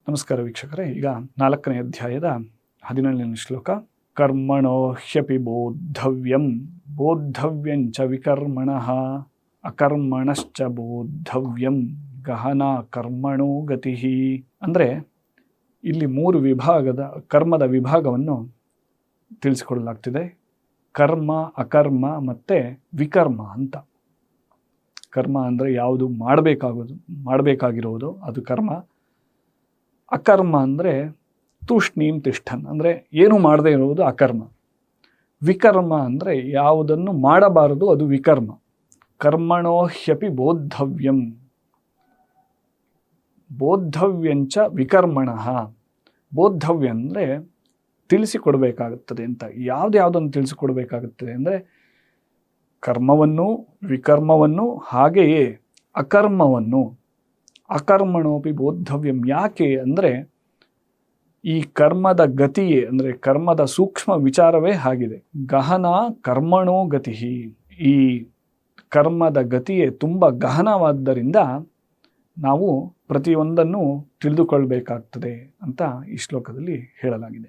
ನಮಸ್ಕಾರ ವೀಕ್ಷಕರೇ, ಈಗ 4ನೇ ಅಧ್ಯಾಯದ 17ನೇ ಶ್ಲೋಕ. ಕರ್ಮಣೋ ಹ್ಯಪಿ ಬೋದ್ಧವ್ಯಂ ಬೋದ್ಧವ್ಯಂಚ ವಿಕರ್ಮಣಃ ಅಕರ್ಮಣಶ್ಚ ಬೋದ್ಧವ್ಯಂ ಗಹನಾ ಕರ್ಮಣೋ ಗತಿ. ಅಂದರೆ ಇಲ್ಲಿ 3 ವಿಭಾಗದ ಕರ್ಮದ ವಿಭಾಗವನ್ನು ತಿಳಿಸಿಕೊಡಲಾಗ್ತಿದೆ. ಕರ್ಮ, ಅಕರ್ಮ ಮತ್ತು ವಿಕರ್ಮ ಅಂತ. ಕರ್ಮ ಅಂದರೆ ಯಾವುದು ಮಾಡಬೇಕಾಗಿರೋದು ಅದು ಕರ್ಮ. ಅಕರ್ಮ ಅಂದರೆ ತೂಷ್ಣೀಂ ತಿಷ್ಠನ್, ಅಂದರೆ ಏನು ಮಾಡದೇ ಇರುವುದು ಅಕರ್ಮ. ವಿಕರ್ಮ ಅಂದರೆ ಯಾವುದನ್ನು ಮಾಡಬಾರದು ಅದು ವಿಕರ್ಮ. ಕರ್ಮಣೋ ಹ್ಯಪಿ ಬೋದ್ಧವ್ಯಂ ಬೋದ್ಧವ್ಯಂಚ ವಿಕರ್ಮಣಃ. ಬೋದ್ಧವ್ಯ ಅಂದರೆ ತಿಳಿಸಿಕೊಡಬೇಕಾಗುತ್ತದೆ ಅಂತ. ಯಾವುದನ್ನು ತಿಳಿಸಿಕೊಡಬೇಕಾಗುತ್ತದೆ ಅಂದರೆ ಕರ್ಮವನ್ನು, ವಿಕರ್ಮವನ್ನು, ಹಾಗೆಯೇ ಅಕರ್ಮವನ್ನು. ಅಕರ್ಮಣೋಪಿ ಬೋದ್ಧವ್ಯಂ. ಯಾಕೆ ಅಂದರೆ ಈ ಕರ್ಮದ ಗತಿಯೇ, ಅಂದರೆ ಕರ್ಮದ ಸೂಕ್ಷ್ಮ ವಿಚಾರವೇ ಆಗಿದೆ. ಗಹನ ಕರ್ಮಣೋ ಗತಿ. ಈ ಕರ್ಮದ ಗತಿಯೇ ತುಂಬ ಗಹನವಾದ್ದರಿಂದ ನಾವು ಪ್ರತಿಯೊಂದನ್ನು ತಿಳಿದುಕೊಳ್ಬೇಕಾಗ್ತದೆ ಅಂತ ಈ ಶ್ಲೋಕದಲ್ಲಿ ಹೇಳಲಾಗಿದೆ.